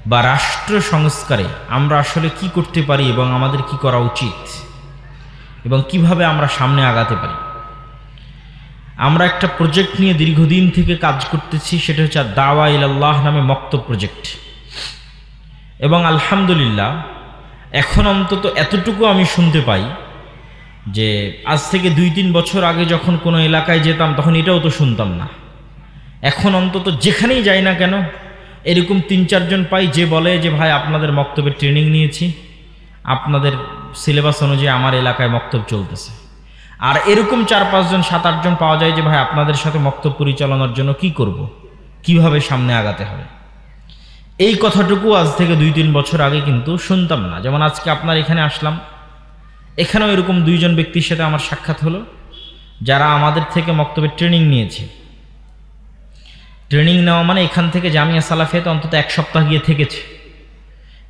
বা রাষ্ট্র সংস্কারে আমরা আসলে কি করতে পারি এবং আমাদের কি করা উচিত এবং কিভাবে আমরা সামনে আগাতে পারি। আমরা একটা প্রজেক্ট নিয়ে দীর্ঘদিন থেকে কাজ করতেছি, সেটা হচ্ছে দাওয়া ইলাল্লাহ নামে মক্তব প্রজেক্ট। এবং আলহামদুলিল্লাহ এখন অন্তত এতটুকু আমি শুনতে পাই যে আজ থেকে 2-3 বছর আগে যখন কোনো এলাকায় যেতাম তখন এটাও তো শুনতাম না। এখন অন্তত যেখানেই যাই না কেন এরকম 3-4 জন পাই যে বলে যে ভাই আপনাদের মক্তবের ট্রেনিং নিয়েছি, আপনাদের সিলেবাস অনুযায়ী আমার এলাকায় মক্তব চলতেছে। আর এরকম 4-5 জন 7-8 জন পাওয়া যায় যে ভাই আপনাদের সাথে মক্তব পরিচালনার জন্য কি করব, কিভাবে সামনে আগাতে হবে। এই কথাটুকু আজ থেকে 2-3 বছর আগে কিন্তু শুনতাম না। যেমন আজকে আপনার এখানে আসলাম, এখানেও এরকম 2 জন ব্যক্তির সাথে আমার সাক্ষাৎ হলো যারা আমাদের থেকে মক্তবের ট্রেনিং নিয়েছে। ট্রেনিং নেওয়া মানে এখান থেকে জামিয়া সালাফিয়াতে অন্তত 1 সপ্তাহ গিয়ে থেকেছে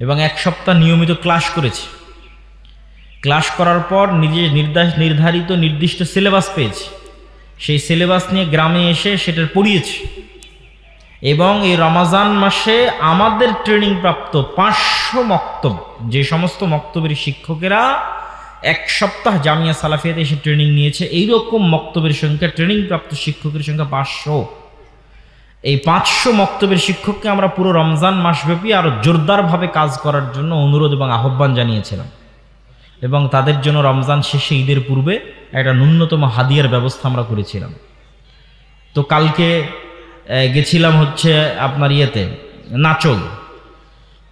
এবং 1 সপ্তাহ নিয়মিত ক্লাস করেছে। ক্লাস করার পর নিজে নির্ধারিত নির্দিষ্ট সিলেবাস পেয়েছে, সেই সিলেবাস নিয়ে গ্রামে এসে সেটার পড়িয়েছে। এবং এই রমাজান মাসে আমাদের ট্রেনিং প্রাপ্ত 500 মক্তব, যে সমস্ত মক্তবের শিক্ষকেরা 1 সপ্তাহ জামিয়া সালাফিয়াতে এসে ট্রেনিং নিয়েছে, এইরকম মক্তবের সংখ্যা, ট্রেনিং প্রাপ্ত শিক্ষকের সংখ্যা 500। এই 500 মক্তবের শিক্ষককে আমরা পুরো রমজান মাসব্যাপী আরও জোরদারভাবে কাজ করার জন্য অনুরোধ এবং আহ্বান জানিয়েছিলাম এবং তাদের জন্য রমজান শেষে ঈদের পূর্বে একটা ন্যূনতম হাদিয়ার ব্যবস্থা আমরা করেছিলাম। তো কালকে গেছিলাম হচ্ছে আপনার ইয়েতে নাচল,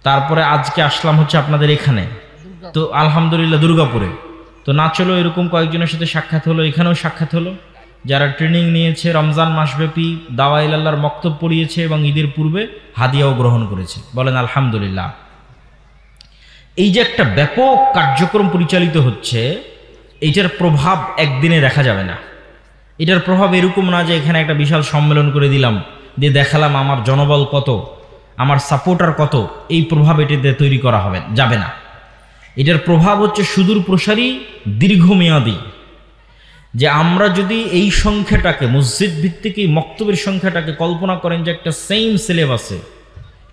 তারপরে আজকে আসলাম হচ্ছে আপনাদের এখানে, তো আলহামদুলিল্লাহ দুর্গাপুরে। তো নাচলও এরকম কয়েকজনের সাথে সাক্ষাৎ হলো, এখানেও সাক্ষাৎ হলো যারা ট্রেনিং নিয়েছে, রমজান মাসব্যাপী দাওয়া ইলাল্লাহর মক্তব পড়িয়েছে এবং ঈদের পূর্বে হাদিয়াও গ্রহণ করেছে। বলেন আলহামদুলিল্লাহ। এই যে একটা ব্যাপক কার্যক্রম পরিচালিত হচ্ছে, এইটার প্রভাব একদিনে দেখা যাবে না। এটার প্রভাব এরকম না যে এখানে একটা বিশাল সম্মেলন করে দিলাম, দিয়ে দেখালাম আমার জনবল কত, আমার সাপোর্টার কত, এই প্রভাব এটাতে তৈরি করা যাবে না। এটার প্রভাব হচ্ছে সুদূর প্রসারী, দীর্ঘমেয়াদী। যে আমরা যদি এই সংখ্যাটাকে, মসজিদ ভিত্তিক এই মক্তবের সংখ্যাটাকে কল্পনা করেন যে একটা সেম সিলেবাসে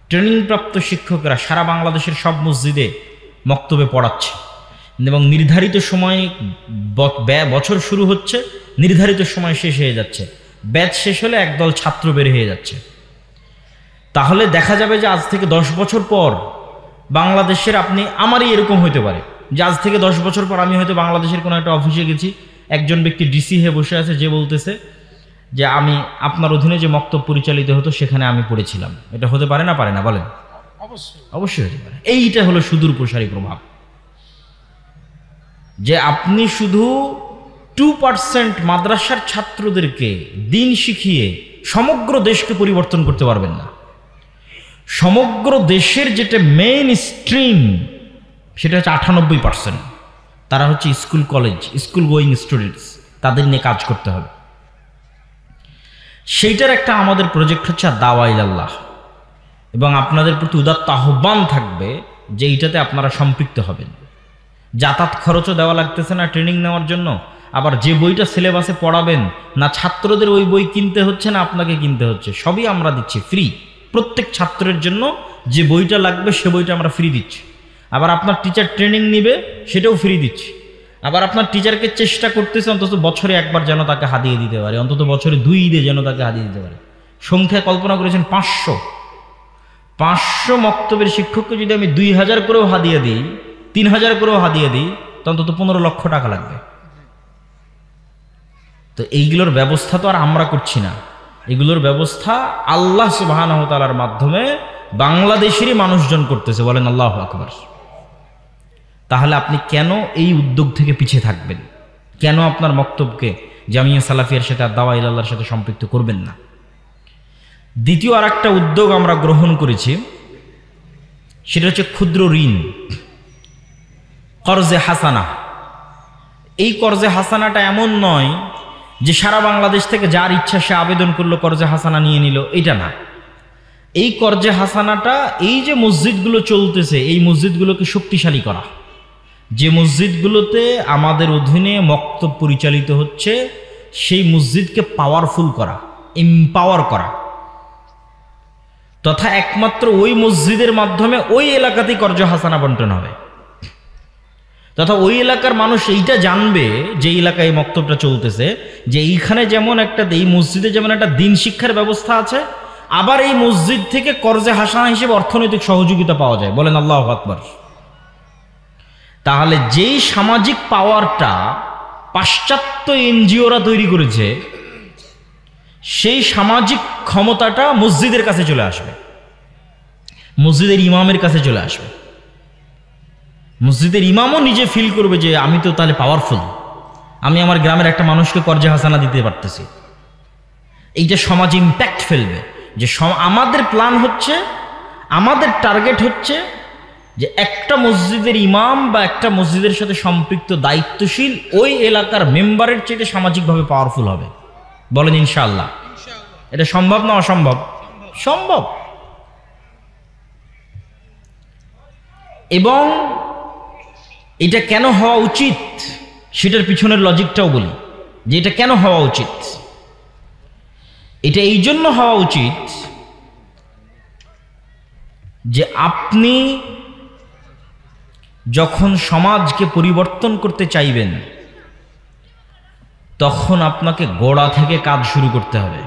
ট্রেনিংপ্রাপ্ত শিক্ষকেরা সারা বাংলাদেশের সব মসজিদে মক্তবে পড়াচ্ছে এবং নির্ধারিত সময়ে বছর শুরু হচ্ছে, নির্ধারিত সময় শেষ হয়ে যাচ্ছে, ব্যাচ শেষ হলে একদল ছাত্র বের হয়ে যাচ্ছে, তাহলে দেখা যাবে যে আজ থেকে 10 বছর পর বাংলাদেশের, আমারই এরকম হতে পারে যে আজ থেকে 10 বছর পর আমি হয়তো বাংলাদেশের কোনো একটা অফিসে গেছি, একজন ব্যক্তি ডিসি হয়ে বসে আছে, যে বলতেছে যে আমি আপনার অধীনে যে মক্তব পরিচালিত হতো সেখানে আমি পড়েছিলাম। এটা হতে পারে না, পারে না? বলেন। অবশ্যই হতে পারে। এইটা হলো সুদূর প্রসারী প্রভাব, যে আপনি শুধু 2% মাদ্রাসার ছাত্রদেরকে দিন শিখিয়ে সমগ্র দেশকে পরিবর্তন করতে পারবেন না। সমগ্র দেশের যেটা মেইন স্ট্রিম সেটা হচ্ছে 98%, তারা হচ্ছে school college, school going students, তাদের নিয়ে কাজ করতে হবে। সেইটার একটা আমাদের প্রজেক্ট হচ্ছে দাওয়া ইলাল্লাহ, এবং আপনাদের প্রতি উদাত্ত আহ্বান থাকবে যে এইটাতে আপনারা সম্পৃক্ত হবেন। যাতায়াত খরচও দেওয়া লাগতেছে না ট্রেনিং নেওয়ার জন্য, আবার যে বইটা সিলেবাসে পড়াবেন না ছাত্রদের ওই বই কিনতে হচ্ছে না আপনাকে কিনতে হচ্ছে, সবই আমরা দিচ্ছি ফ্রি। প্রত্যেক ছাত্রের জন্য যে বইটা লাগবে সে বইটা আমরা ফ্রি দিচ্ছি। আবার আপনার টিচার ট্রেনিং নিবে সেটাও ফ্রি দিচ্ছি। আবার আপনার টিচারকে চেষ্টা করতেছে অন্তত বছরে একবার যেন তাকে হাদিয়ে দিতে পারে, অন্তত বছরে 2 ঈদে যেন তাকে হাদিয়ে দিতে পারে। সংখ্যা কল্পনা করেছেন 500 মক্তবের শিক্ষককে যদি আমি 2000 করেও হাদিয়ে দিই, 3000 করেও হাদিয়ে দিই, তো অন্তত 15 লক্ষ টাকা লাগবে। তো এইগুলোর ব্যবস্থা তো আর আমরা করছি না, এগুলোর ব্যবস্থা আল্লাহ সুবহানাহু ওয়া তাআলার মাধ্যমে বাংলাদেশেরই মানুষজন করতেছে। বলেন আল্লাহু আকবার। তাহলে আপনি কেন এই উদ্যোগ থেকে পিছিয়ে থাকবেন? কেন আপনার মক্তবকে জামিয়া সালাফিয়ার সাথে আর দাওয়া ইলাল্লাহর সাথে সম্পৃক্ত করবেন না? দ্বিতীয় আর একটা উদ্যোগ আমরা গ্রহণ করেছি, সেটা হচ্ছে ক্ষুদ্র ঋণ, কর্জে হাসানা। এই কর্জে হাসানাটা এমন নয় যে সারা বাংলাদেশ থেকে যার ইচ্ছা সে আবেদন করলো কর্জে হাসানা নিয়ে নিল, এটা না। এই কর্জে হাসানাটা এই যে মসজিদগুলো চলতেছে, এই মসজিদগুলোকে শক্তিশালী করা, যে মসজিদগুলোতে আমাদের অধীনে মক্তব পরিচালিত হচ্ছে সেই মসজিদকে পাওয়ারফুল করা, এম্পাওয়ার করা। তথা একমাত্র ওই মসজিদের মাধ্যমে ওই এলাকাতেই কর্জ হাসানা বন্টন হবে, তথা ওই এলাকার মানুষ এইটা জানবে, যে এলাকায় এই মক্তবটা চলতেছে, যে এইখানে যেমন একটা, এই মসজিদে যেমন একটা দিন শিক্ষার ব্যবস্থা আছে, আবার এই মসজিদ থেকে কর্জে হাসানা হিসেবে অর্থনৈতিক সহযোগিতা পাওয়া যায়। বলেন আল্লাহু আকবার। তাহলে যেই সামাজিক পাওয়ারটা পাশ্চাত্য এনজিওরা তৈরি করেছে, সেই সামাজিক ক্ষমতাটা মসজিদের কাছে চলে আসবে, মসজিদের ইমামের কাছে চলে আসবে। মসজিদের ইমামও নিজে ফিল করবে যে আমি তো তাহলে পাওয়ারফুল, আমি আমার গ্রামের একটা মানুষকে কর্জে হাসানা দিতে পারতেছি। এইটা সমাজে ইম্প্যাক্ট ফেলবে। যে আমাদের প্ল্যান হচ্ছে, আমাদের টার্গেট হচ্ছে যে একটা মসজিদের ইমাম বা একটা মসজিদের সাথে সম্পৃক্ত দায়িত্বশীল ওই এলাকার মেম্বারের চেয়ে সামাজিকভাবে পাওয়ারফুল হবে। বলেন ইনশাআল্লাহ। এটা সম্ভব না অসম্ভব? সম্ভব। এবং এটা কেন হওয়া উচিত সেটার পিছনের লজিকটাও বলি, যে এটা কেন হওয়া উচিত। এটা এই জন্য হওয়া উচিত যে আপনি যখন সমাজকে পরিবর্তন করতে চাইবেন, তখন আপনাকে গোড়া থেকে কাজ শুরু করতে হবে,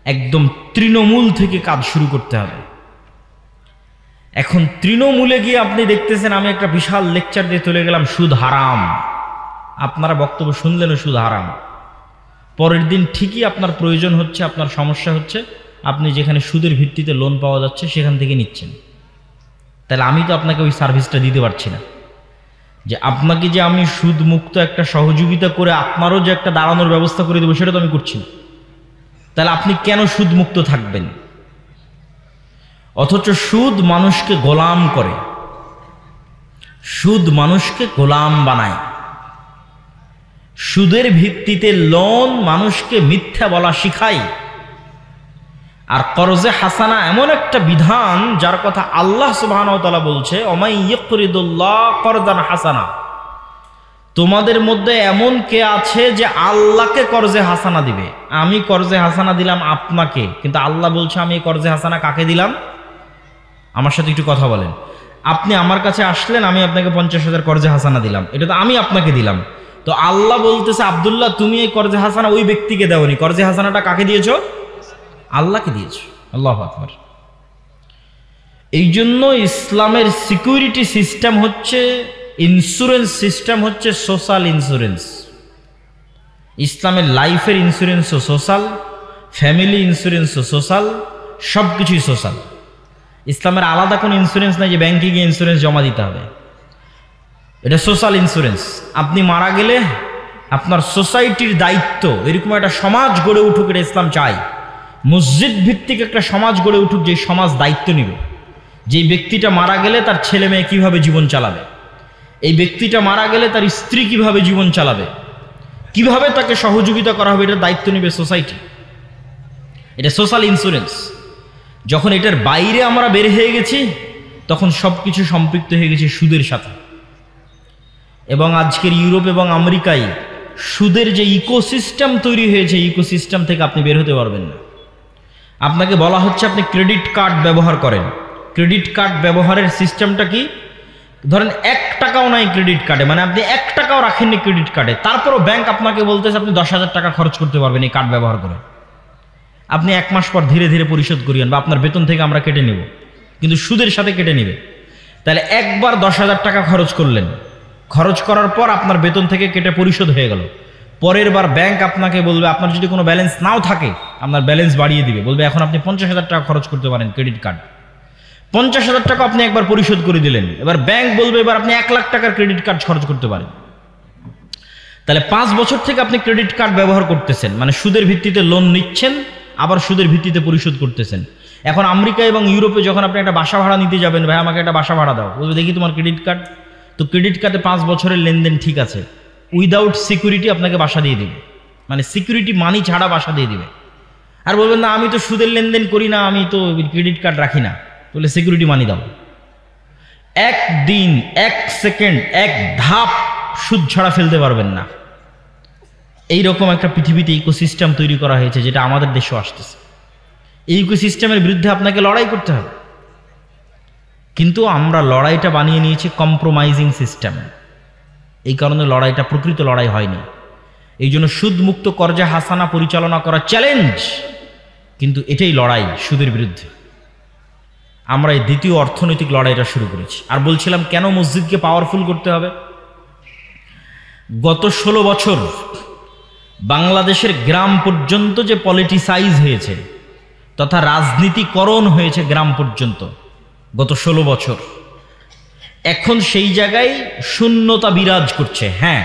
একদম তৃণমূল থেকে কাজ শুরু করতে হবে। এখন তৃণমূলে গিয়ে আপনি দেখতেছেন, আমি একটা বিশাল লেকচার দিয়ে চলে গেলাম সুদ হারাম, আপনারা বক্তব্য শুনলেন সুদ হারাম, পরের দিন ঠিকই আপনার প্রয়োজন হচ্ছে, আপনার সমস্যা হচ্ছে, আপনি যেখানে সুদের ভিত্তিতে লোন পাওয়া যাচ্ছে সেখান থেকে নিচ্ছেন। তাহলে আমি তো আপনাকে ওই সার্ভিসটা দিতে পারছি না, যে আপনাকে যে আমি সুদ মুক্ত একটা সহযোগিতা করে আপনারও যে একটা দাঁড়ানোর ব্যবস্থা করে দেবো, সেটা তো আমি করছি না। তাহলে আপনি কেন সুদ মুক্ত থাকবেন? অথচ সুদ মানুষকে গোলাম করে, সুদ মানুষকে গোলাম বানায়, সুদের ভিত্তিতে লোন মানুষকে মিথ্যা বলা শিখায়। আর কর্জে হাসানা এমন একটা বিধান যার কথা আল্লাহ সুবহানাহু ওয়া তাআলা বলছে, ওমাই ইয়াকরিদুল্লাহ করদান হাসানা। তোমাদের মধ্যে এমন কে আছে যে আল্লাহকে কর্জে হাসানা দিবে? আমি কর্জে হাসানা দিলাম আপনাকে, কিন্তু আল্লাহ বলছে আমি কর্জে হাসানা কাকে দিলাম? আমার সাথে একটু কথা বলেন। আপনি আমার কাছে আসলেন, আমি আপনাকে 50,000 কর্জে হাসানা দিলাম, এটা তো আমি আপনাকে দিলাম। তো আল্লাহ বলতেছে, আব্দুল্লাহ তুমি এই কর্জে হাসানা ওই ব্যক্তিকে দেওনি, কর্জে হাসানাটা কাকে দিয়েছো? আল্লাহকে দিয়েছো। আল্লাহু আকবার। এই জন্য ইসলামের সিকিউরিটি সিস্টেম হচ্ছে, ইন্স্যুরেন্স সিস্টেম হচ্ছে সোশ্যাল ইন্স্যুরেন্স। ইসলামের লাইফের ইন্স্যুরেন্সও সোশ্যাল, ফ্যামিলি ইন্স্যুরেন্সও সোশ্যাল, সব কিছুই সোশ্যাল। ইসলামের আলাদা কোনো ইন্স্যুরেন্স নাই যে ব্যাংকে গিয়ে ইন্স্যুরেন্স জমা দিতে হবে, এটা সোশ্যাল ইন্স্যুরেন্স। আপনি মারা গেলে আপনার সোসাইটির দায়িত্ব, এরকম একটা সমাজ গড়ে উঠুক, এটা ইসলাম চাই। মসজিদ ভিত্তিক একটা সমাজ গড়ে উঠুক, যে সমাজ দায়িত্ব নিবে, যেই ব্যক্তিটা মারা গেলে তার ছেলে মেয়ে কীভাবে জীবন চালাবে, এই ব্যক্তিটা মারা গেলে তার স্ত্রী কিভাবে জীবন চালাবে, কিভাবে তাকে সহযোগিতা করা হবে, এটার দায়িত্ব নেবে সোসাইটি। এটা সোশ্যাল ইন্স্যুরেন্স। যখন এটার বাইরে আমরা বের হয়ে গেছি, তখন সব কিছু সম্পৃক্ত হয়ে গেছে সুদের সাথে। এবং আজকের ইউরোপ এবং আমেরিকায় সুদের যে ইকোসিস্টেম তৈরি হয়েছে, ইকোসিস্টেম থেকে আপনি বের হতে পারবেন না। আপনাকে বলা হচ্ছে আপনি ক্রেডিট কার্ড ব্যবহার করেন। ক্রেডিট কার্ড ব্যবহারের সিস্টেমটা কি? ধরেন 1 টাকাও নাই ক্রেডিট কার্ডে, মানে আপনি 1 টাকাও রাখেননি ক্রেডিট কার্ডে, তারপরও ব্যাংক আপনাকে বলতেছে আপনি 10,000 টাকা খরচ করতে পারবেন এই কার্ড ব্যবহার করে। আপনি 1 মাস পর ধীরে ধীরে পরিশোধ করিয়েন, বা আপনার বেতন থেকে আমরা কেটে নেব, কিন্তু সুদের সাথে কেটে নেবে। তাহলে একবার 10,000 টাকা খরচ করলেন, খরচ করার পর আপনার বেতন থেকে কেটে পরিশোধ হয়ে গেল। পরের বার ব্যাংক আপনাকে বলবে, আপনার যদি কোনো ব্যালেন্স নাও থাকে আপনার ব্যালেন্স বাড়িয়ে দিবে, বলবে এখন আপনি 50,000 টাকা খরচ করতে পারেন ক্রেডিট কার্ড। 50,000 টাকা আপনি একবার পরিশোধ করে দিলেন, এবার ব্যাংক বলবে এবার আপনি 1 লাখ টাকার ক্রেডিট কার্ড খরচ করতে পারেন। তাহলে 5 বছর থেকে আপনি ক্রেডিট কার্ড ব্যবহার করতেছেন, মানে সুদের ভিত্তিতে লোন নিচ্ছেন, আবার সুদের ভিত্তিতে পরিশোধ করতেছেন। এখন আমেরিকা এবং ইউরোপে যখন আপনি একটা বাসা ভাড়া নিতে যাবেন, ভাই আমাকে একটা বাসা ভাড়া দাও, বলবে দেখি তোমার ক্রেডিট কার্ড। তো ক্রেডিট কার্ডে 5 বছরের লেনদেন ঠিক আছে, উইদাউট সিকিউরিটি আপনাকে বাসা দিয়ে দিবে, মানে সিকিউরিটি মানি ছাড়া বাসা দিয়ে দিবে। আর বলবেন না আমি তো সুদের লেনদেন করি না, আমি তো ক্রেডিট কার্ড রাখি না, বলে সিকিউরিটি মানি দাও। 1 দিন 1 সেকেন্ড 1 ধাপ সুদ ছাড়া ফেলতে পারবেন না। এইরকম একটা পৃথিবীতে ইকোসিস্টেম তৈরি করা হয়েছে, যেটা আমাদের দেশেও আসতেছে। এই ইকোসিস্টেমের বিরুদ্ধে আপনাকে লড়াই করতে হবে। কিন্তু আমরা লড়াইটা বানিয়ে নিয়েছি কম্প্রোমাইজিং সিস্টেম। এই কারণে লড়াইটা প্রকৃত লড়াই হয়নি। এই জন্য সুদমুক্ত কর্জা হাসানা পরিচালনা করা চ্যালেঞ্জ, কিন্তু এটাই লড়াই সুদের বিরুদ্ধে। আমরা এই দ্বিতীয় অর্থনৈতিক লড়াইটা শুরু করেছি। আর বলছিলাম কেন মসজিদকে পাওয়ারফুল করতে হবে। গত 16 বছর বাংলাদেশের গ্রাম পর্যন্ত যে পলিটিসাইজ হয়েছে তথা রাজনীতিকরণ হয়েছে গ্রাম পর্যন্ত গত 16 বছর, এখন সেই জায়গায় শূন্যতা বিরাজ করছে। হ্যাঁ,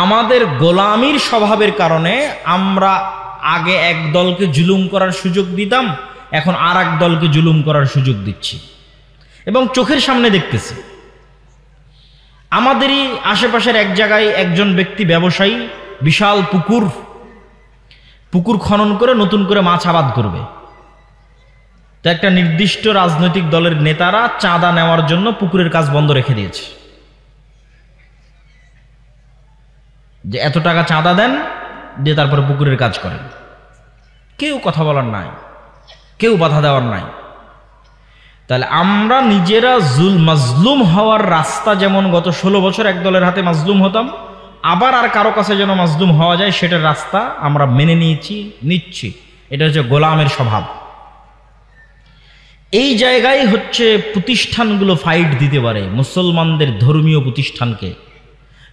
আমাদের গোলামির স্বভাবের কারণে আমরা আগে এক দলকে জুলুম করার সুযোগ দিতাম, এখন আর এক দলকে জুলুম করার সুযোগ দিচ্ছি এবং চোখের সামনে দেখতেছি। আমাদেরই আশেপাশের এক জায়গায় একজন ব্যক্তি ব্যবসায়ী বিশাল পুকুর খনন করে নতুন করে মাছ আবাদ করবে। তো একটা নির্দিষ্ট রাজনৈতিক দলের নেতারা চাঁদা নেওয়ার জন্য পুকুরের কাজ বন্ধ রেখে দিয়েছে, যে এত টাকা চাঁদা দেন, দিয়ে তারপরে পুকুরের কাজ করেন। কেউ কথা বলার নাই, কেউ বাধা দেওয়ার নাই। তাহলে আমরা নিজেরা মাজলুম হওয়ার রাস্তা, যেমন গত 16 বছর এক দলের হাতে মাজলুম হতাম, আবার আর কারো কাছে যেন মাজলুম হওয়া যায় সেটার রাস্তা আমরা মেনে নিচ্ছি। এটা হচ্ছে গোলামের স্বভাব। এই জায়গায় হচ্ছে প্রতিষ্ঠানগুলো ফাইট দিতে পারে মুসলমানদের ধর্মীয় প্রতিষ্ঠানকে।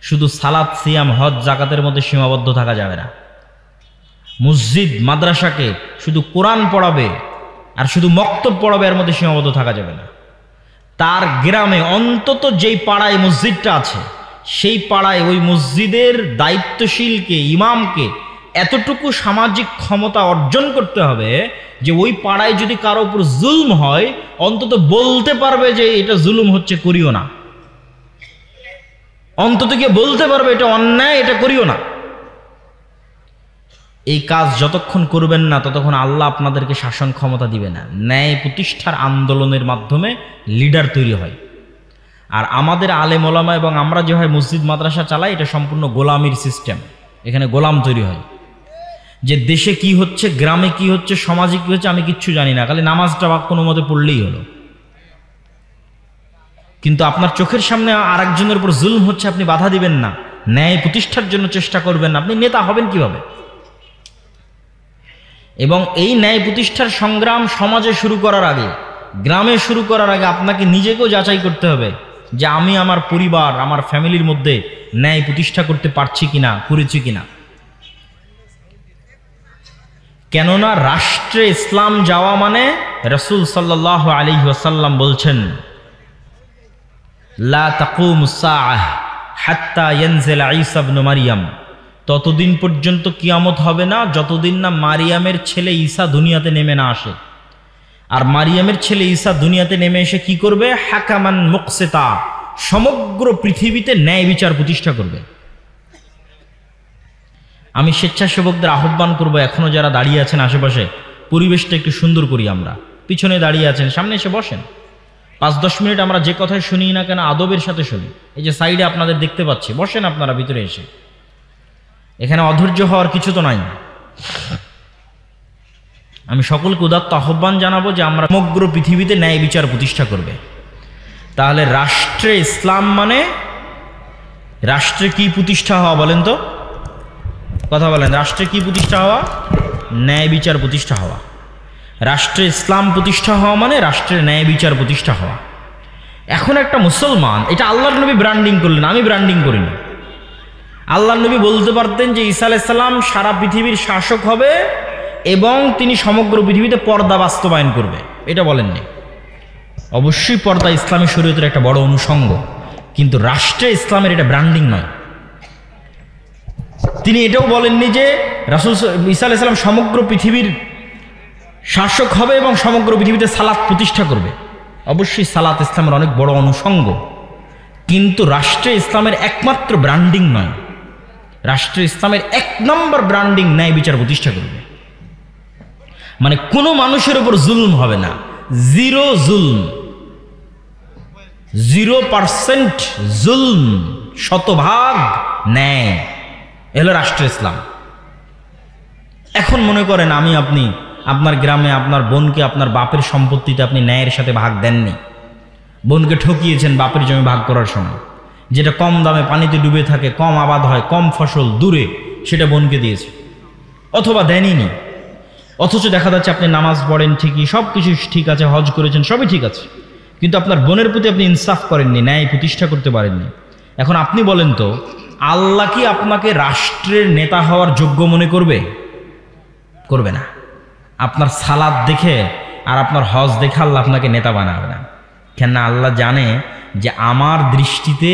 শুধু সালাত, সিয়াম, হজ, জাকাতের মধ্যে সীমাবদ্ধ থাকা যাবে না। মসজিদ মাদ্রাসাকে শুধু কোরআন পড়াবে আর শুধু মক্তব পড়াবে, এর মধ্যে সীমাবদ্ধ থাকা যাবে না। তার গ্রামে অন্তত যেই পাড়ায় মসজিদটা আছে সেই পাড়ায় ওই মসজিদের দায়িত্বশীলকে, ইমামকে এতটুকু সামাজিক ক্ষমতা অর্জন করতে হবে যে ওই পাড়ায় যদি কারো উপর জুলম হয় অন্তত বলতে পারবে যে এটা জুলুম হচ্ছে, করিও না। অন্তত গিয়ে বলতে পারবে এটা অন্যায়, এটা করিও না। এই কাজ যতক্ষণ করবেন না ততক্ষণ আল্লাহ আপনাদেরকে শাসন ক্ষমতা দিবে না। ন্যায় প্রতিষ্ঠার আন্দোলনের মাধ্যমে লিডার তৈরি হয়। আর আমাদের আলেম ওলামা এবং আমরা যেভাবে মসজিদ মাদ্রাসা চালাই, এটা সম্পূর্ণ গোলামির সিস্টেম। এখানে গোলাম তৈরি হয়, যে দেশে কি হচ্ছে, গ্রামে কি হচ্ছে, সমাজে কি হচ্ছে আমি কিচ্ছু জানি না, খালি নামাজটা বা কোনো মতে পড়লেই হলো। কিন্তু আপনার চোখের সামনে আরেকজনের উপর জুলম হচ্ছে, আপনি বাধা দিবেন না, ন্যায় প্রতিষ্ঠার জন্য চেষ্টা করবেন না, আপনি নেতা হবেন কিভাবে? এবং এই ন্যায় প্রতিষ্ঠার সংগ্রাম সমাজে শুরু করার আগে, গ্রামে শুরু করার আগে আপনাকে নিজেকেও যাচাই করতে হবে যে আমি আমার পরিবার, আমার ফ্যামিলির মধ্যে ন্যায় প্রতিষ্ঠা করতে পারছি কিনা, করেছি কিনা। কেননা রাষ্ট্রে ইসলাম যাওয়া মানে রাসূল সাল্লাল্লাহু আলাইহি ওয়াসাল্লাম বলছেন, লা তাকুমুস সাআহ হাত্তা ইয়ানজিলা ঈসা ইবনে মারইয়াম, ততদিন পর্যন্ত কিয়ামত হবে না যতদিন না মারিয়ামের ছেলে ঈসা দুনিয়াতে নেমে না আসে। আর মারিয়ামের ছেলে ঈসা দুনিয়াতে নেমে এসে কি করবে? হাকামান মুকসিতা, সমগ্র পৃথিবীতে ন্যায় বিচার প্রতিষ্ঠা করবে। আমি স্বেচ্ছাসেবকদের আহ্বান করব, এখনো যারা দাঁড়িয়ে আছেন আশেপাশে, পরিবেশটা একটু সুন্দর করি। আমরা পিছনে দাঁড়িয়ে আছেন, সামনে এসে বসেন। 5-10 মিনিট আমরা যে কথাই শুনি না কেন আদবের সাথে শুনি। এই যে সাইডে আপনাদের দেখতে পাচ্ছি, বসেন আপনারা ভিতরে এসে। এখানে অধৈর্য হওয়ার কিছু তো নাই। আমি সকলকে উদাত্ত আহ্বান জানাবো যে আমরা সমগ্র পৃথিবীতে ন্যায় বিচার প্রতিষ্ঠা করবে। তাহলে রাষ্ট্রে ইসলাম মানে রাষ্ট্রে কি প্রতিষ্ঠা হওয়া? বলেন তো, কথা বলেন। রাষ্ট্রে কি প্রতিষ্ঠা হওয়া? ন্যায় বিচার প্রতিষ্ঠা হওয়া। রাষ্ট্রে ইসলাম প্রতিষ্ঠা হওয়া মানে রাষ্ট্রের ন্যায় বিচার প্রতিষ্ঠা হওয়া। এখন একটা মুসলমান, এটা আল্লাহর নবী ব্র্যান্ডিং করলেন, আমি ব্র্যান্ডিং করিনি। আল্লাহর নবী বলতে পারতেন যে ঈসা আলাইহিস সালাম সারা পৃথিবীর শাসক হবে এবং তিনি সমগ্র পৃথিবীতে পর্দা বাস্তবায়ন করবে, এটা বলেননি। অবশ্যই পর্দা ইসলামী শরীয়তের একটা বড় অনুষঙ্গ, কিন্তু রাষ্ট্রে ইসলামের এটা ব্র্যান্ডিং নয়। তিনি এটাও বলেননি যে রাসূল ঈসা আলাইহিস সালাম সমগ্র পৃথিবীর শাসক হবে এবং সমগ্র পৃথিবীতে সালাত প্রতিষ্ঠা করবে। অবশ্যই সালাত ইসলামের অনেক বড় অনুষঙ্গ, কিন্তু রাষ্ট্রে ইসলামের একমাত্র ব্র্যান্ডিং নয়। রাষ্ট্রে ইসলামের 1 নম্বর ব্র্যান্ডিং ন্যায় বিচার প্রতিষ্ঠা করবে। মানে কোনো মানুষের উপর জুলম হবে না, জিরো জুলম, 0% জুলম, 100% ন্যায়, এলো রাষ্ট্র ইসলাম। এখন মনে করেন আমি আপনি আপনার গ্রামে আপনার বোনকে আপনার বাপের সম্পত্তিতে আপনি ন্যায়ের সাথে ভাগ দেননি, বোনকে ঠকিয়েছেন বাপের জমি ভাগ করার সময়, যেটা কম দামে পানিতে ডুবে থাকে, কম আবাদ হয়, কম ফসল, দূরে, সেটা বোনকে দিয়েছে, অথবা দেনইনি। অথচ দেখা যাচ্ছে আপনি নামাজ পড়েন ঠিকই, সব কিছু ঠিক আছে, হজ করেছেন, সবই ঠিক আছে, কিন্তু আপনার বোনের প্রতি আপনি ইনসাফ করেননি, ন্যায় প্রতিষ্ঠা করতে পারেননি। এখন আপনি বলেন তো, আল্লাহ কি আপনাকে রাষ্ট্রের নেতা হওয়ার যোগ্য মনে করবে? করবে না। আপনার সালাত দেখে আর আপনার হজ দেখে আল্লাহ আপনাকে নেতা বানাবে না। কেননা আল্লাহ জানে যে আমার দৃষ্টিতে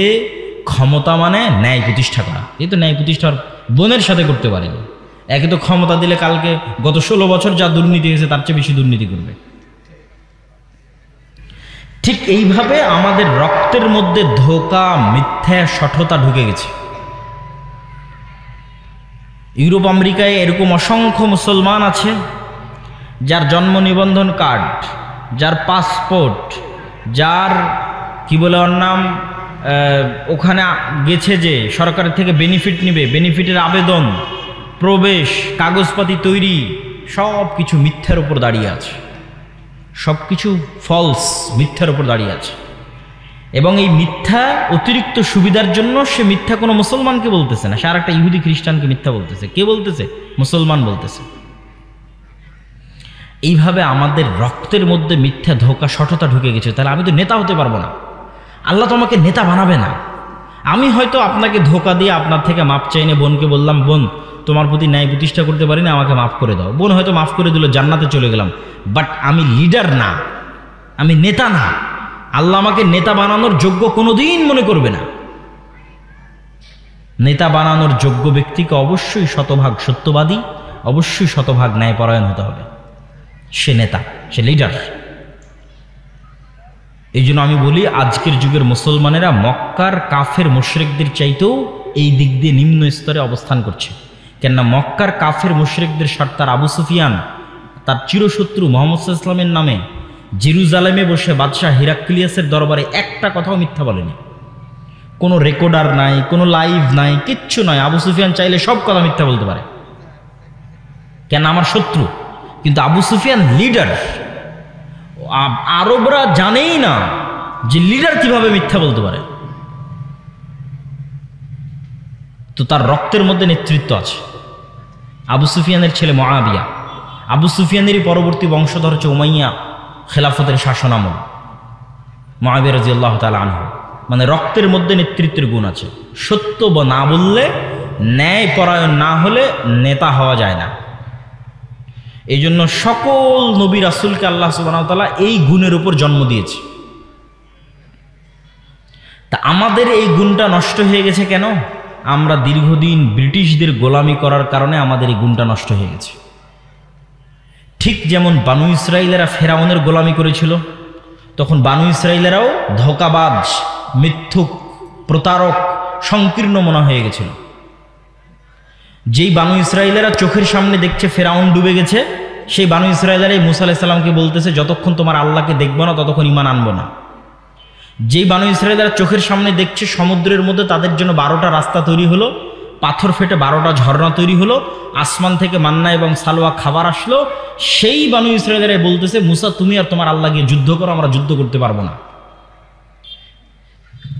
ক্ষমতা মানে ন্যায় প্রতিষ্ঠা করা। এই তো ন্যায় প্রতিষ্ঠার বোনের সাথে করতে পারেনি। একে তো ক্ষমতা দিলে কালকে গত 16 বছর যা দুর্নীতি হয়েছে তার চেয়ে বেশি দুর্নীতি করবে। ঠিক এইভাবে আমাদের রক্তের মধ্যে ধোঁকা, মিথ্যা, শঠতা ঢুকে গেছে। ইউরোপ আমেরিকায় এরকম অসংখ্য মুসলমান আছে যার জন্ম নিবন্ধন কার্ড, যার পাসপোর্ট, যার কি বলে ওর নাম, ওখানে গেছে যে সরকারের থেকে বেনিফিট নিবে, বেনিফিটের আবেদন, প্রবেশ, কাগজপাতি তৈরি, সব কিছু মিথ্যার উপর দাঁড়িয়ে আছে, সব কিছু ফলস, মিথ্যার উপর দাঁড়িয়ে আছে। এবং এই মিথ্যা অতিরিক্ত সুবিধার জন্য সে মিথ্যা কোনো মুসলমানকে বলতেছে না, সে আর একটা ইহুদি খ্রিস্টানকে মিথ্যা বলতেছে। কে বলতেছে? মুসলমান বলতেছে। এইভাবে আমাদের রক্তের মধ্যে মিথ্যা, ধোঁকা, শঠতা ঢুকে গেছে। তাহলে আমি তো নেতা হতে পারবো না, আল্লাহ তো আমাকে নেতা বানাবে না। আমি হয়তো আপনাকে ধোঁকা দিয়ে আপনার থেকে মাপ চাইনে বোনকে বললাম, বোন তোমার প্রতি ন্যায় প্রতিষ্ঠা করতে পারি না, আমাকে মাফ করে দাও। বোন হয়তো মাফ করে দিল, জান্নাতে চলে গেলাম। বাট আমি লিডার না, আমি নেতা না। আল্লাহ আমাকে নেতা বানানোর যোগ্য কোনোদিন মনে করবে না। নেতা বানানোর যোগ্য ব্যক্তিকে অবশ্যই শতভাগ সত্যবাদী, অবশ্যই শতভাগ ন্যায়পরায়ণ হতে হবে। সে নেতা, সে লিডার। এই জন্য আমি বলি, আজকের যুগের মুসলমানেরা মক্কার কাফের মুশরিকদের চাইতেও এই দিক দিয়ে নিম্ন স্তরে অবস্থান করছে। কেননা মক্কার কাফের মুশরিকদের সর্দার আবু সুফিয়ান তার চিরশত্রু মুহাম্মদ সাল্লাল্লাহু আলাইহি ওয়াসাল্লামের নামে জেরুজালেমে বসে বাদশাহ হিরাক্লিয়াসের দরবারে একটা কথাও মিথ্যা বলেনি। কোনো রেকর্ডার নাই, কোনো লাইভ নাই, কিচ্ছু নয়। আবু সুফিয়ান চাইলে সব কথা মিথ্যা বলতে পারে, কেন আমার শত্রু। কিন্তু আবু সুফিয়ান লিডার। আরবরা জানেই না যে লিডার কিভাবে মিথ্যা বলতে পারে। তো তার রক্তের মধ্যে নেতৃত্ব আছে। আবু সুফিয়ানের ছেলে মুআবিয়া, আবু সুফিয়ানেরই পরবর্তী বংশধর হচ্ছে উমাইয়া খেলাফতের শাসনামল, মুআবিয়া রাদিয়াল্লাহু তাআলা আনহু। মানে রক্তের মধ্যে নেতৃত্বের গুণ আছে। সত্য না বললে, ন্যায় পরায়ণ না হলে নেতা হওয়া যায় না। এই জন্য সকল নবী রাসূলকে আল্লাহ সুবহানাহু ওয়া তাআলা এই গুণের উপর জন্ম দিয়েছে। তা আমাদের এই গুণটা নষ্ট হয়ে গেছে কেন? আমরা দীর্ঘদিন ব্রিটিশদের গোলামি করার কারণে আমাদের এই গুণটা নষ্ট হয়ে গেছে। ঠিক যেমন বানু ইসরাইলেরা ফেরাউনের গোলামি করেছিল, তখন বানু ইসরাইলেরাও ধোঁকাবাজ, মিথ্যুক, প্রতারক, সংকীর্ণ মনা হয়ে গেছিল। যেই বানু ইসরাইলেরা চোখের সামনে দেখছে ফেরাউন ডুবে গেছে, সেই বানু ইসরাইলেরাই মুসা আলাইহিস সালামকে বলতেছে, যতক্ষণ তোমার আল্লাহকে দেখবো না ততক্ষণ ঈমান আনবো না। যেই বানু ইসরাইলেরা চোখের সামনে দেখছে সমুদ্রের মধ্যে তাদের জন্য 12টা রাস্তা তৈরি হলো, পাথর ফেটে 12টা ঝর্ণা তৈরি হলো, আসমান থেকে মান্না এবং সালোয়া খাবার আসলো, সেই বানু ইসরাইলেরাই বলতেছে, মুসা তুমি আর তোমার আল্লাহ গিয়ে যুদ্ধ করো, আমরা যুদ্ধ করতে পারবো না।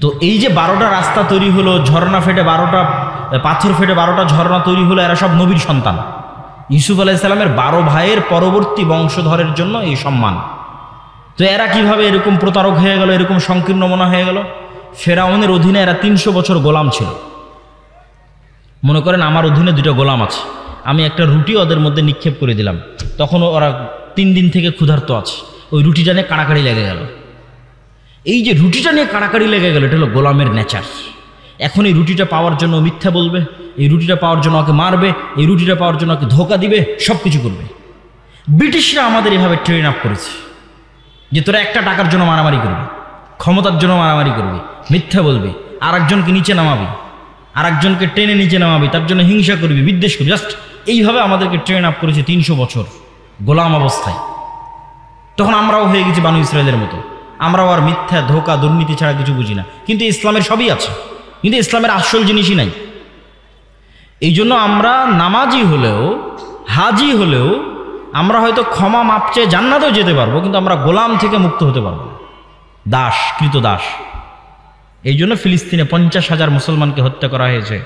তো এই যে 12টা রাস্তা তৈরি হলো, ঝর্ণা ফেটে 12টা, পাথর ফেটে 12টা ঝর্ণা তৈরি হলো, এরা সব নবীর সন্তান। ইউসুফ আলাইহিস সালামের 12 ভাইয়ের পরবর্তী বংশধরের জন্য এই সম্মান। তো এরা কিভাবে এরকম প্রতারক হয়ে গেল, এরকম সংকীর্ণ মনা হয়ে গেল? ফেরাউনের অধীনে এরা 300 বছর গোলাম ছিল। মনে করেন আমার অধীনে 2টা গোলাম আছে, আমি একটা রুটি ওদের মধ্যে নিক্ষেপ করে দিলাম, তখন ওরা 3 দিন থেকে ক্ষুধার্ত আছে, ওই রুটিটা নিয়ে কাড়াকাড়ি লেগে গেল। এই যে রুটিটা নিয়ে কাড়াকাড়ি লেগে গেল, এটা হলো গোলামের নেচার। এখন এই রুটিটা পাওয়ার জন্য মিথ্যা বলবে, এই রুটিটা পাওয়ার জন্য ওকে মারবে, এই রুটিটা পাওয়ার জন্য ওকে ধোঁকা দিবে, সব কিছু করবে। ব্রিটিশরা আমাদের এভাবে ট্রেন আপ করেছে যে তোরা একটা টাকার জন্য মারামারি করবি, ক্ষমতার জন্য মারামারি করবি, মিথ্যা বলবি, আর একজনকে নিচে নামাবি, আর একজনকে টেনে নিচে নামাবি, তার জন্য হিংসা করবি, বিদ্বেষ করবি। জাস্ট এইভাবে আমাদেরকে ট্রেন আপ করেছে 300 বছর গোলাম অবস্থায়। তখন আমরাও হয়ে গেছি বানু ইসরায়েলের মতো, আমরাও আর মিথ্যা, ধোঁকা, দুর্নীতি ছাড়া কিছু বুঝি না। কিন্তু ইসলামের সবই আছে, কিন্তু ইসলামের আসল জিনিসই নাই। এই জন্য আমরা নামাজি হলেও, হাজি হলেও, আমরা হয়তো ক্ষমা মাপ চেয়ে জান্নাতেও যেতে পারবো, কিন্তু আমরা গোলাম থেকে মুক্ত হতে পারবো না, দাস, কৃতদাস। এই জন্য ফিলিস্তিনে 50,000 মুসলমানকে হত্যা করা হয়েছে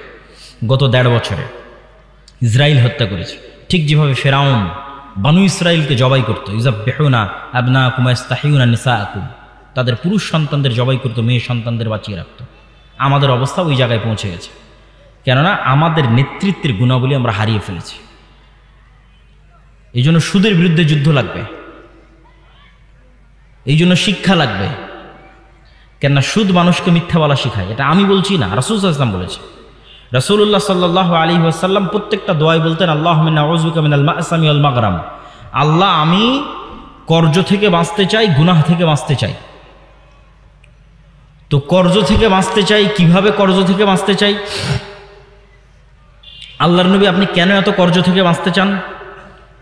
গত 1.5 বছরে। ইসরায়েল হত্যা করেছে, ঠিক যেভাবে ফেরাউন বানু ইসরায়েলকে জবাই করতো, ইউযাববিহুনা আবনাকুম ওয়াস্তাহিউনা নিসাআকুম, তাদের পুরুষ সন্তানদের জবাই করতো, মেয়ে সন্তানদের বাঁচিয়ে রাখত। আমাদের অবস্থা ওই জায়গায় পৌঁছে গেছে, কেননা আমাদের নেতৃত্বের গুণাবলী আমরা হারিয়ে ফেলেছি। এই জন্য সুদের বিরুদ্ধে যুদ্ধ লাগবে, এই জন্য শিক্ষা লাগবে। কেননা সুদ মানুষকে মিথ্যা বলা শিখায়, এটা আমি বলছি না, রাসূল সাল্লাল্লাহু আলাইহি ওয়াসাল্লাম বলেছে। রাসূলুল্লাহ সাল্লাল্লাহু আলাইহি ওয়াসাল্লাম প্রত্যেকটা দোয়ায় বলতেন, আল্লাহুম্মা ইন্নী আউযু বিকা মিনাল মা'সামি ওয়াল মাগরাম, আল্লাহ আমি কর্জ থেকে বাঁচতে চাই, গুনাহ থেকে বাঁচতে চাই। তো কর্জ থেকে বাঁচতে চাই, কিভাবে কর্জ থেকে বাঁচতে চাই? আল্লাহর নবী আপনি কেন এত কর্জ থেকে বাঁচতে চান?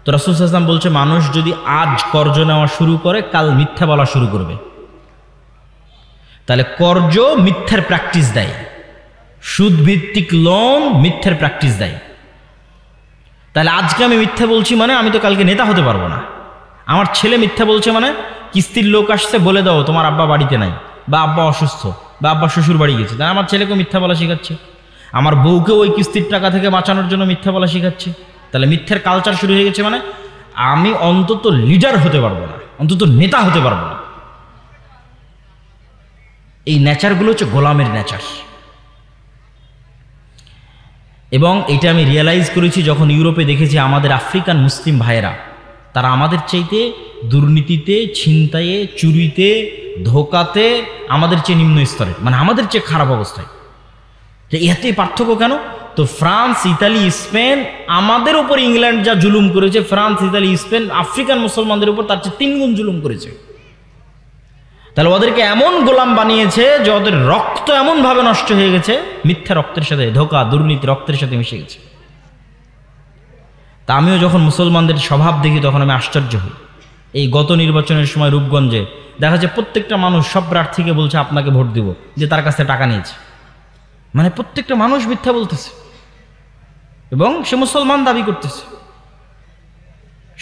তো রাসূল সাল্লাল্লাহু আলাইহি ওয়াসাল্লাম বলছে, মানুষ যদি আজ কর্জ নেওয়া শুরু করে, কাল মিথ্যা বলা শুরু করবে। তাহলে কর্জ মিথ্যার প্র্যাকটিস দেয়, সুদ ভিত্তিক লোন মিথ্যার প্র্যাকটিস দেয়। তাহলে আজকে আমি মিথ্যা বলছি মানে আমি তো কালকে নেতা হতে পারবো না। আমার ছেলে মিথ্যা বলছে মানে কিস্তির লোক আসছে, বলে দাও তোমার আব্বা বাড়িতে নাই, বা আব্বা অসুস্থ, বা আব্বা শ্বশুর বাড়ি গেছে, তাই আমার ছেলেকেও মিথ্যা বলা শেখাচ্ছে। আমার বউকেও ওই কিস্তির টাকা থেকে বাঁচানোর জন্য মিথ্যা বলা শেখাচ্ছে। তাহলে মিথ্যার কালচার শুরু হয়ে গেছে, মানে আমি অন্তত লিডার হতে পারবো না, অন্তত নেতা হতে পারবো না। এই নেচারগুলো হচ্ছে গোলামের নেচার। এবং এটা আমি রিয়েলাইজ করেছি যখন ইউরোপে দেখেছি আমাদের আফ্রিকান মুসলিম ভাইয়েরা, তারা আমাদের চাইতে দুর্নীতিতে, ছিনতাইয়ে, চুরিতে, ধোকাতে আমাদের চেয়ে নিম্ন স্তরে, মানে আমাদের চেয়ে খারাপ অবস্থায়। যে এতই পার্থক্য কেন? তো ফ্রান্স, ইতালি, স্পেন, আমাদের উপর ইংল্যান্ড যা জুলুম করেছে, ফ্রান্স, ইতালি, স্পেন আফ্রিকান মুসলমানদের উপর তার চেয়ে 3 গুণ জুলুম করেছে। তাহলে ওদেরকে এমন গোলাম বানিয়েছে যে ওদের রক্ত এমনভাবে নষ্ট হয়ে গেছে, মিথ্যা রক্তের সাথে, ধোকা, দুর্নীতি রক্তের সাথে মিশে গেছে। তা আমিও যখন মুসলমানদের স্বভাব দেখি তখন আমি আশ্চর্য হই। এই গত নির্বাচনের সময় রূপগঞ্জে দেখা যায় প্রত্যেকটা মানুষ সব প্রার্থীকে বলছে আপনাকে ভোট দিব, যে তার কাছে টাকা নিয়েছে। মানে প্রত্যেকটা মানুষ মিথ্যা বলতেছে এবং সে মুসলমান দাবি করতেছে।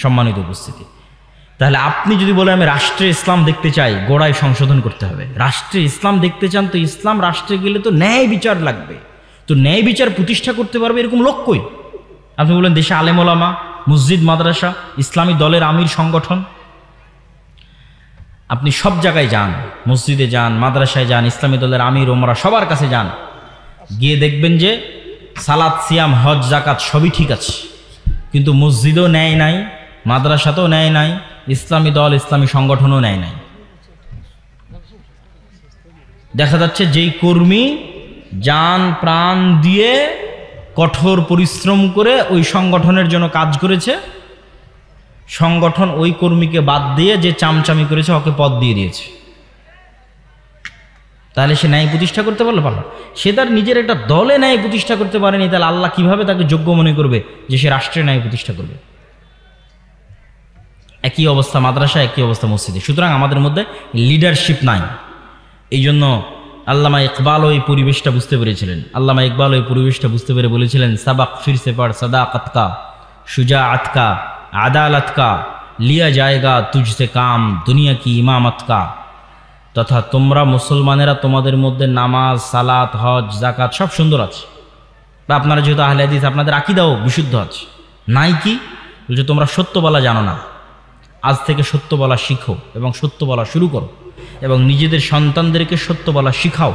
সম্মানিত উপস্থিতি, তাহলে আপনি যদি বলেন আমি রাষ্ট্রে ইসলাম দেখতে চাই, গোড়ায় সংশোধন করতে হবে। রাষ্ট্রে ইসলাম দেখতে চান তো ইসলাম রাষ্ট্রে গেলে তো ন্যায় বিচার লাগবে। তো ন্যায় বিচার প্রতিষ্ঠা করতে পারবে এরকম লোক কই? আপনি বলেন দেশে আলেম ওলামা, মসজিদ, মাদ্রাসা, ইসলামী দলের আমির সংগঠন। আপনি সব জায়গায় যান, মসজিদে যান, মাদ্রাসায় যান, ইসলামী দলের আমির ওমরা সবার কাছে যান, গিয়ে দেখবেন যে সালাত, সিয়াম, হজ, জাকাত সবই ঠিক আছে, কিন্তু মসজিদও ন্যায় নাই, মাদ্রাসাতেও ন্যায় নাই, ইসলামী দল, ইসলামী সংগঠনও ন্যায় নাই। দেখা যাচ্ছে যেই কর্মী জান প্রাণ দিয়ে কঠোর পরিশ্রম করে ওই সংগঠনের জন্য কাজ করেছে, সংগঠন ওই কর্মীকে বাদ দিয়ে যে চামচামি করেছে ওকে পদ দিয়ে দিয়েছে। তাহলে সে ন্যায় প্রতিষ্ঠা করতে পারলো? পারলো। সে তার নিজের একটা দলে ন্যায় প্রতিষ্ঠা করতে পারেনি, তাহলে আল্লাহ কিভাবে তাকে যোগ্য মনে করবে যে সে রাষ্ট্রে ন্যায় প্রতিষ্ঠা করবে? একই অবস্থা মাদ্রাসা, একই অবস্থা মসজিদে। সুতরাং আমাদের মধ্যে লিডারশিপ নাই। এই জন্য আল্লামা ইকবাল ওই পরিবেশটা বুঝতে পেরেছিলেন। আল্লামা ইকবাল ওই পরিবেশটা বুঝতে পেরে বলেছিলেন, সাবাক ফিরসে পড় সাদাকাত কা, শুজাআত কা, আদালত কা, লিয়া জায়েগা তুঝসে কাম, দুনিয়া কি ইমামত কা। তথা তোমরা মুসলমানেরা তোমাদের মধ্যে নামাজ, সালাত, হজ, জাকাত সব সুন্দর আছে, বা আপনারা যেহেতু আহলে হাদিস আপনাদের আকীদাও বিশুদ্ধ আছে। নাই কি? বলছে তোমরা সত্য বলা জানো না, আজ থেকে সত্য বলা শিখো এবং সত্য বলা শুরু করো, এবং নিজেদের সন্তানদেরকে সত্য বলা শিখাও।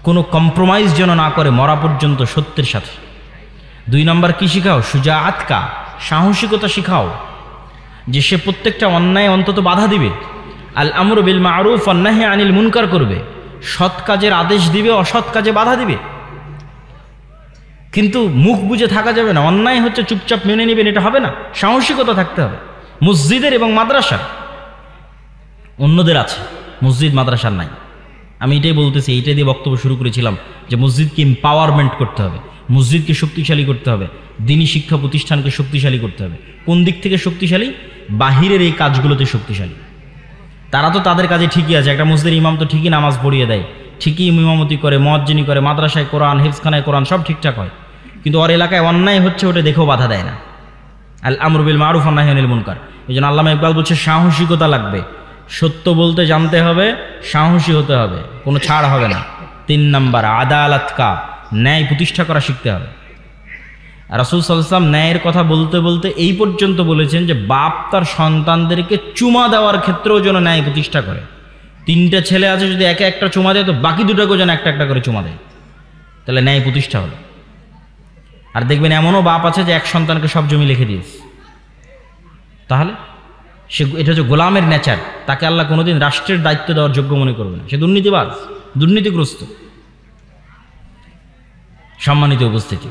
কোনো কম্প্রোমাইজ যেন না করে মরা পর্যন্ত সত্যের সাথে। 2 নম্বর কি শিখাও? শুজাআত কা, সাহসিকতা শিখাও, যে সে প্রত্যেকটা অন্যায় অন্তত বাধা দিবে। আল আমরু বিল মারুফ ওয়ান নাহি আনিল মুনকার করবে, সৎ কাজের আদেশ দিবে, অসৎ কাজে বাধা দিবে। কিন্তু মুখ বুজে থাকা যাবে না, অন্যায় হচ্ছে চুপচাপ মেনে নেবেন এটা হবে না, সাহসিকতা থাকতে হবে। মসজিদের এবং মাদ্রাসার, অন্যদের আছে, মসজিদ মাদ্রাসার নাই। আমি এটাই বলতেছি, এইটাই দিয়ে বক্তব্য শুরু করেছিলাম যে মসজিদকে এম্পাওয়ারমেন্ট করতে হবে, মসজিদকে শক্তিশালী করতে হবে, দ্বীনি শিক্ষা প্রতিষ্ঠানকে শক্তিশালী করতে হবে। কোন দিক থেকে শক্তিশালী? বাহিরের এই কাজগুলোতে শক্তিশালী। তারা তো তাদের কাজে ঠিকই আছে, একটা মসজিদের ইমাম তো ঠিকই নামাজ পড়িয়ে দেয়, ঠিকই ইমামতি করে, মুয়াজ্জিনি করে, মাদ্রাসায় কোরআন, হিফজখানায় কোরআন সব ঠিকঠাক হয়, কিন্তু ওর এলাকায় অন্যায় হচ্ছে ওটা দেখেও বাধা দেয় না। আল আমরু বিল মারুফ ওয়ান নাহয়ু আনিল মুনকার। এই জন্য আল্লামা ইকবাল বলছে সাহসিকতা লাগবে, সত্য বলতে জানতে হবে, সাহসী হতে হবে, কোনো ছাড় হবে না। 3 নাম্বার আদালত কা, ন্যায় প্রতিষ্ঠা করা শিখতে হবে। রাসূল সাল্লাল্লাহু আলাইহি ওয়াসাল্লাম ন্যায়ের কথা বলতে বলতে এই পর্যন্ত বলেছেন যে বাপ তার সন্তানদেরকে চুমা দেওয়ার ক্ষেত্রেও যেন ন্যায় প্রতিষ্ঠা করে। 3টা ছেলে আছে, যদি একে একটা চুমা দেয় তো বাকি 2টাকেও যেন একটা একটা করে চুমা দেয়, তাহলে ন্যায় প্রতিষ্ঠা হলো। আর দেখবেন এমনও বাপ আছে যে এক সন্তানকে সব জমি লিখে দিয়েছে, তাহলে সে, এটা হচ্ছে গোলামের নেচার, তাকে আল্লাহ কোনোদিন রাষ্ট্রের দায়িত্ব দেওয়ার যোগ্য মনে করবে না, সে দুর্নীতিবাজ, দুর্নীতিগ্রস্ত। সম্মানিত উপস্থিতি,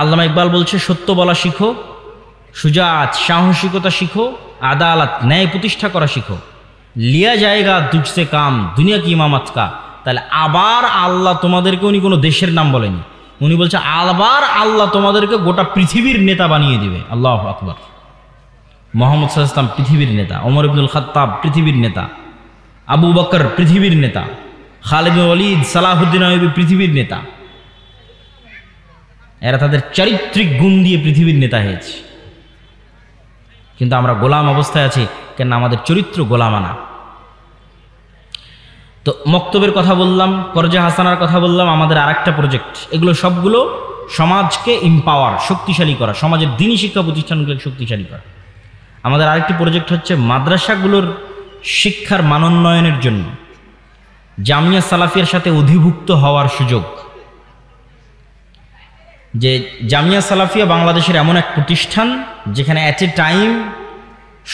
আল্লামা ইকবাল বলছে সত্য বলা শিখো, সুজাত সাহসিকতা শিখো, আদালত ন্যায় প্রতিষ্ঠা করা শিখো। লিয়া জায়গা তুঝসে কাম দুনিয়া কি ইমামাত কা। তাহলে আবার আল্লাহ তোমাদেরকে, উনি কোনো দেশের নাম বলেনি, উনি বলছে আবার আল্লাহ তোমাদেরকে গোটা পৃথিবীর নেতা বানিয়ে দিবে। আল্লাহু আকবার। মুহাম্মদ সাল্লাল্লাহু আলাইহি ওয়াসাল্লাম পৃথিবীর নেতা, ওমর ইবনুল খাত্তাব পৃথিবীর নেতা, আবু বকর পৃথিবীর নেতা, খালিদ বিন ওয়ালিদ, সালাহুদ্দিন আইয়ুবী পৃথিবীর নেতা। এরা তাদের চারিত্রিক গুণ দিয়ে পৃথিবীর নেতা হয়েছে, কিন্তু আমরা গোলাম অবস্থায় আছি কেন? আমাদের চরিত্র গোলামানা। তো মক্তবের কথা বললাম, করজা হাসানার কথা বললাম, আমাদের আরেকটা প্রজেক্ট, এগুলো সবগুলো সমাজকে এম্পাওয়ার, শক্তিশালী করা, সমাজের দ্বীনি শিক্ষা প্রতিষ্ঠানগুলোকে শক্তিশালী করা। আমাদের আরেকটি প্রজেক্ট হচ্ছে মাদ্রাসাগুলোর শিক্ষার মানোন্নয়নের জন্য জামিয়া সালাফিয়ার সাথে অধিভুক্ত হওয়ার সুযোগ। যে জামিয়া সালাফিয়া বাংলাদেশের এমন এক প্রতিষ্ঠান যেখানে অ্যাট এ টাইম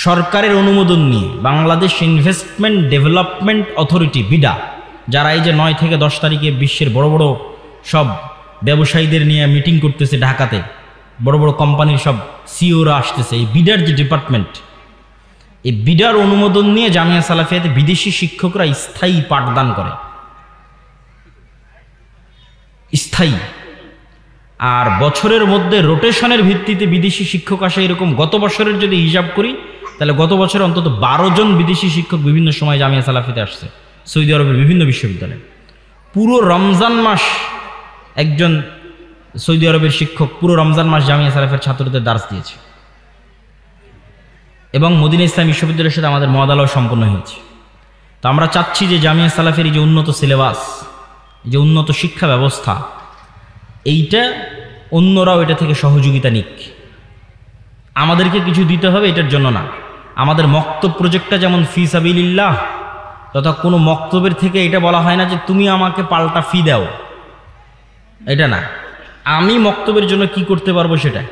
সরকারের অনুমোদন নিয়ে Bangladesh investment development authority BIDA, যারা এই যে 9 থেকে 10 তারিখে বিশ্বের বড় বড় সব ব্যবসায়ীদের নিয়ে মিটিং করতেছে ঢাকাতে, বড় বড় কোম্পানির সব সিইওরা আসতেছে, এই বিডার যে ডিপার্টমেন্ট, এই বিডার অনুমোদন নিয়ে জামিয়া সালাফিয়াতে বিদেশি শিক্ষকরা স্থায়ী পাঠদান করে, স্থায়ী। আর বছরের মধ্যে রোটেশনের ভিত্তিতে বিদেশি শিক্ষক আসে এরকম। গত বছরের যদি হিসাব করি তাহলে গত বছরে অন্তত 12 জন বিদেশি শিক্ষক বিভিন্ন সময় জামিয়া সালাফিতে আসছে, সৌদি আরবের বিভিন্ন বিশ্ববিদ্যালয়ে। পুরো রমজান মাস একজন সৌদি আরবের শিক্ষক পুরো রমজান মাস জামিয়া সালাফের ছাত্রদের দার্স দিয়েছে, এবং মদিনা ইসলাম বিশ্ববিদ্যালয়ের সাথে আমাদের মওয়াদালাও সম্পন্ন হয়েছে। তো আমরা চাচ্ছি যে জামিয়া সালাফের এই যে উন্নত সিলেবাস, এই যে উন্নত শিক্ষা ব্যবস্থা, এইটা অন্যরাও এটা থেকে সহযোগিতা নিক। আমাদেরকে কিছু দিতে হবে এটার জন্য না। আমাদের মক্তব প্রজেক্টটা যেমন ফি সাবিলিল্লাহ, তথা কোনো মক্তবের থেকে এটা বলা হয় না যে তুমি আমাকে পাল্টা ফি দাও, এটা না। আমি মক্তবের জন্য কি করতে পারবো সেটা।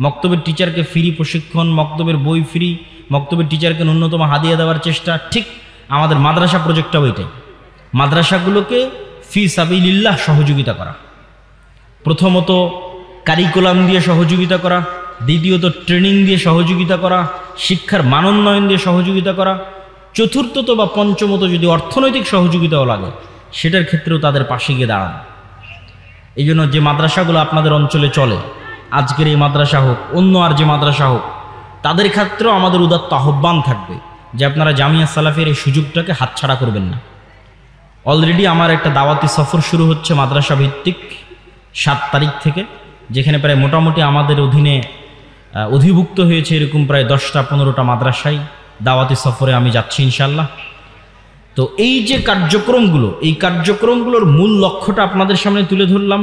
মক্তবের টিচারকে ফ্রি প্রশিক্ষণ, মক্তবের বই ফ্রি, মক্তবের টিচারকে ন্যূনতম হাদিয়া দেওয়ার চেষ্টা। ঠিক আমাদের মাদ্রাসা প্রজেক্টটাও এটাই, মাদ্রাসাগুলোকে ফি সাবিলিল্লাহ সহযোগিতা করা। প্রথমত কারিকুলাম দিয়ে সহযোগিতা করা, দ্বিতীয়ত ট্রেনিং দিয়ে সহযোগিতা করা, শিক্ষার মানোন্নয়ন দিয়ে সহযোগিতা করা, চতুর্থত বা পঞ্চমত যদি অর্থনৈতিক সহযোগিতাও লাগে সেটার ক্ষেত্রেও তাদের পাশে গিয়ে দাঁড়ানো। এই জন্য যে মাদ্রাসাগুলো আপনাদের অঞ্চলে চলে, আজকের এই মাদ্রাসা হোক, অন্য আর যে মাদ্রাসা হোক, তাদের ক্ষেত্রেও আমাদের উদাত্ত আহ্বান থাকবে যে আপনারা জামিয়া সালাফের এই সুযোগটাকে হাতছাড়া করবেন না। অলরেডি আমার একটা দাওয়াতি সফর শুরু হচ্ছে মাদ্রাসা ভিত্তিক 7 তারিখ থেকে, যেখানে প্রায় মোটামুটি আমাদের অধীনে অধিভুক্ত হয়েছে এরকম প্রায় 10টা-15টা মাদ্রাসায় দাওয়াতি সফরে আমি যাচ্ছি ইনশাল্লাহ। তো এই যে কার্যক্রমগুলো, এই কার্যক্রমগুলোর মূল লক্ষ্যটা আপনাদের সামনে তুলে ধরলাম।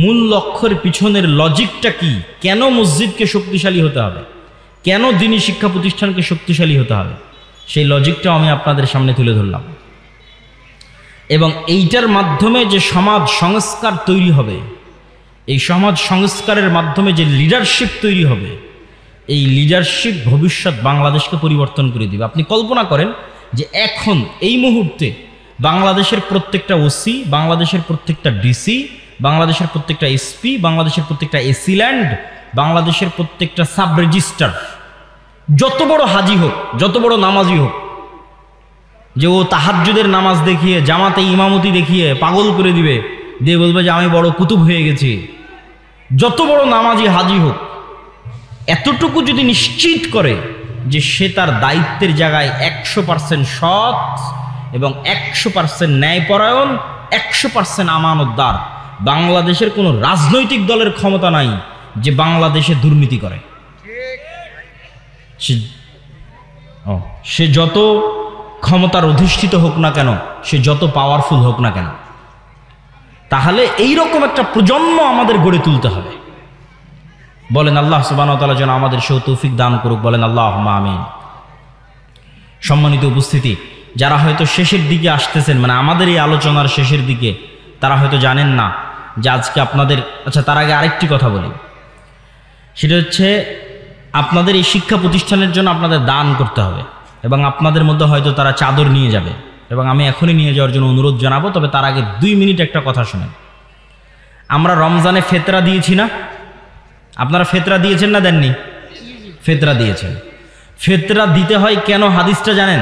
মূল লক্ষ্যের পিছনের লজিকটা কি, কেন মসজিদকে শক্তিশালী হতে হবে, কেন দ্বীনি শিক্ষা প্রতিষ্ঠানকে শক্তিশালী হতে হবে, সেই লজিকটাও আমি আপনাদের সামনে তুলে ধরলাম। এবং এইটার মাধ্যমে যে সমাজ সংস্কার তৈরি হবে, এই সমাজ সংস্কারের মাধ্যমে যে লিডারশিপ তৈরি হবে, এই লিডারশিপ ভবিষ্যৎ বাংলাদেশকে পরিবর্তন করে দিবে। আপনি কল্পনা করেন যে এখন এই মুহূর্তে বাংলাদেশের প্রত্যেকটা ওসি, বাংলাদেশের প্রত্যেকটা ডিসি, বাংলাদেশের প্রত্যেকটা এসপি, বাংলাদেশের প্রত্যেকটা এসি ল্যান্ড, বাংলাদেশের প্রত্যেকটা সাব রেজিস্ট্রার, যত বড় হাজি হোক, যত বড় নামাজি হোক, যে ও তাহাজ্জুদের নামাজ দেখিয়ে, জামাতে ইমামতি দেখিয়ে পাগল করে দিবে, দিয়ে বলবে যে আমি বড় কুতুব হয়ে গেছি, যত বড় নামাজি হাজি হোক, এতটুকু যদি নিশ্চিত করে যে সে তার দায়িত্বের জায়গায় 100% সৎ এবং 100% ন্যায়পরায়ণ, 100% আমানতদার, বাংলাদেশের কোনো রাজনৈতিক দলের ক্ষমতা নাই যে বাংলাদেশে দুর্নীতি করে। সে যত ক্ষমতার অধিষ্ঠিত হোক না কেন, সে যত পাওয়ারফুল হোক না কেন, তাহলে এইরকম একটা প্রজন্ম আমাদের গড়ে তুলতে হবে। বলেন আল্লাহ সুবহানাহু ওয়া তাআলা যেন আমাদের সেই তৌফিক দান করুক। বলেন আল্লাহুম্মা আমিন। সম্মানিত উপস্থিতি, যারা হয়তো শেষের দিকে আসতেছেন, মানে আমাদের এই আলোচনার শেষের দিকে, তারা হয়তো জানেন না যে আজকে আপনাদের, আচ্ছা তার আগে আরেকটি কথা বলি, সেটা হচ্ছে আপনাদের এই শিক্ষা প্রতিষ্ঠানের জন্য আপনাদের দান করতে হবে, এবং আপনাদের মধ্যে হয়তো তারা চাদর নিয়ে যাবে, এবং আমি এখনই নিয়ে যাওয়ার জন্য অনুরোধ জানাবো। তবে তার আগে 2 মিনিট একটা কথা শোনেন। আমরা রমজানে ফেতরা দিয়েছি না? আপনারা ফেতরা দিয়েছেন না দেননি? ফেতরা দিয়েছেন। ফেতরা দিতে হয় কেন হাদিসটা জানেন?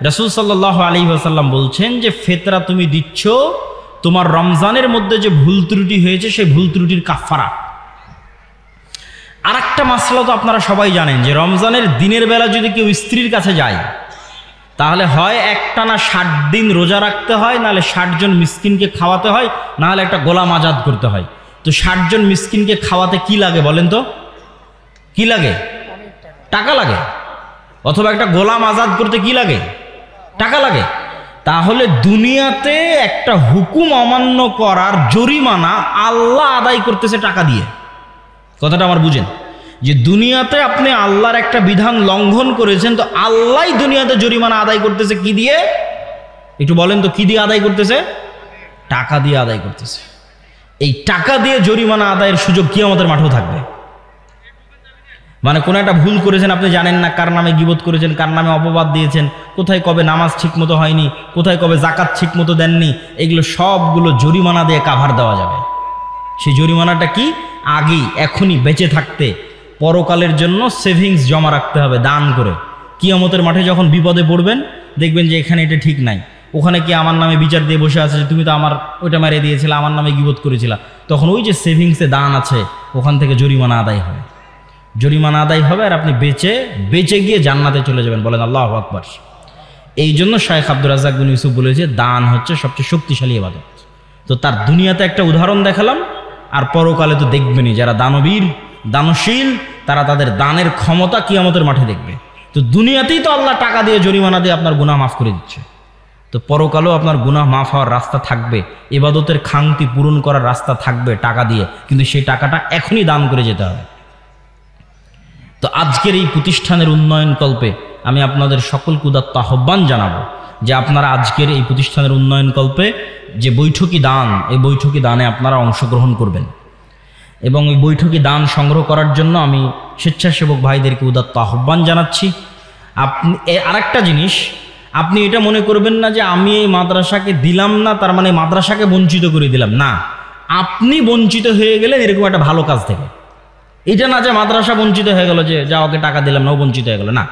রাসূল সাল্লাল্লাহু আলাইহি ওয়াসাল্লাম বলছেন যে ফেতরা তুমি দিচ্ছ তোমার রমজানের মধ্যে যে ভুল ত্রুটি হয়েছে সেই ভুল ত্রুটির কাফারা। আর একটা মাসলা তো আপনারা সবাই জানেন যে রমজানের দিনের বেলা যদি কেউ স্ত্রীর কাছে যায়, তাহলে হয় একটানা 60 দিন রোজা রাখতে হয়, নাহলে 60 জন মিসকিনকে খাওয়াতে হয়, নাহলে একটা গোলাম আজাদ করতে হয়। তো 60 জন মিসকিনকে খাওয়াতে কি লাগে বলেন তো? কি লাগে? টাকা লাগে। অথবা একটা গোলাম আজাদ করতে কি লাগে? টাকা লাগে। তাহলে দুনিয়াতে একটা হুকুম অমান্য করার জরিমানা আল্লাহ আদায় করতেছে টাকা দিয়ে। কথাটা আমার বুঝেন, যে দুনিয়াতে আপনি আল্লাহর একটা বিধান লঙ্ঘন করেছেন, তো আল্লাহ দুনিয়াতে জরিমানা আদায় করতেছে কি দিয়ে? একটু বলেন তো, কি দিয়ে আদায় করতেছে? টাকা দিয়ে আদায় করতেছে। এই টাকা দিয়ে জরিমানা আদায়ের সুযোগ কিয়ামতের মাঠেও থাকবে। মানে কোনো একটা ভুল করেছেন, আপনি জানেন না কার নামে গীবত করেছেন, কার নামে অপবাদ দিয়েছেন, কোথায় কবে নামাজ ঠিক মতো হয়নি, কোথায় কবে জাকাত ঠিক মতো দেননি, এগুলো সবগুলো জরিমানা দিয়ে কাভার দেওয়া যাবে। সেই জরিমানাটা কি? আগেই এখনই বেঁচে থাকতে পরকালের জন্য সেভিংস জমা রাখতে হবে দান করে। কিয়ামতের মাঠে যখন বিপদে পড়বেন, দেখবেন যে এখানে এটা ঠিক নাই, ওখানে কি আমার নামে বিচার দিয়ে বসে আছে যে তুমি তো আমার ওইটা মেরে দিয়েছিলে, আমার নামে গীবত করেছিলা, তখন ওই যে সেভিংসে দান আছে ওখান থেকে জরিমানা আদায় হবে। জরিমানা আদায় হবে আর আপনি বেঁচে গিয়ে জান্নাতে চলে যাবেন। বলেন আল্লাহু আকবার। এই জন্য শাইখ আব্দুর রাজ্জাক বিন ইউসুফ বলেছে দান হচ্ছে সবচেয়ে শক্তিশালী ইবাদত। তো তার দুনিয়াতে একটা উদাহরণ দেখালাম, আর পরকালে তো দেখবেনই যারা দানবীর দানশীল তারা তাদের দানের ক্ষমতা কিয়ামতের মাঠে দেখবে। তো দুনিয়াতেই তো আল্লাহ টাকা দিয়ে জরিমানা দিয়ে আপনার গুনাহ মাফ করে দিচ্ছে, তো পরকালেও আপনার গুনাহ মাফ হওয়ার রাস্তা থাকবে, ইবাদতের খাংতি পূরণ করার রাস্তা থাকবে টাকা দিয়ে, কিন্তু সেই টাকাটা এখনই দান করে যেতে হবে। তো আজকের এই প্রতিষ্ঠানের উন্নয়ন কল্পে আমি আপনাদের সকলকে উদাত্ত আহ্বান জানাবো যে আপনারা আজকের এই প্রতিষ্ঠানের উন্নয়ন কল্পে যে বৈঠকি দান, এই বৈঠকি দানে আপনারা অংশগ্রহণ করবেন, এবং এই বৈঠকি দান সংগ্রহ করার জন্য আমি স্বেচ্ছাসেবক ভাইদেরকে উদাত্ত আহ্বান জানাচ্ছি। আপনি আরেকটা জিনিস, আপনি এটা মনে করবেন না যে আমি এই মাদ্রাসাকে দিলাম না তার মানে মাদ্রাসাকে বঞ্চিত করে দিলাম, না, আপনি বঞ্চিত হয়ে গেলেন এরকম একটা ভালো কাজ থেকে। এটা না যে মাদ্রাসা বঞ্চিত হয়ে গেল যে যা ওকে টাকা দিলাম না ও বঞ্চিত হয়ে গেল, না,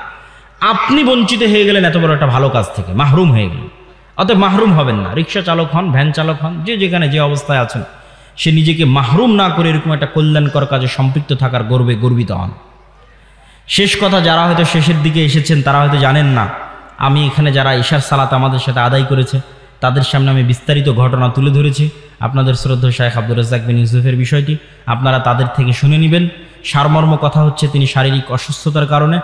আপনি বঞ্চিত হয়ে গেলেন এত বড় একটা ভালো কাজ থেকে, মাহরুম হয়ে গেলেন। অতএব মাহরুম হবেন না। রিক্সা চালক হন, ভ্যান চালক হন, যে যেখানে যে অবস্থায় আছেন, সে নিজেকে মাহরুম না করে এরকম একটা কল্যাণকর কাজে সম্পৃক্ত থাকার গর্বে গর্বিত হন। শেষ কথা, যারা হয়তো শেষের দিকে এসেছেন তারা হয়তো জানেন না, আমি এখানে যারা ঈশার সালাত আমাদের সাথে আদায় করেছে তাদের সামনে আমি বিস্তারিত ঘটনা তুলে ধরেছি। আপনাদের শ্রদ্ধেয় শাইখ আব্দুর রাজ্জাক বিন ইউসুফের বিষয়টি আপনারা তাদের থেকে শুনে নেবেন। সারমর্ম কথা হচ্ছে তিনি শারীরিক অসুস্থতার কারণে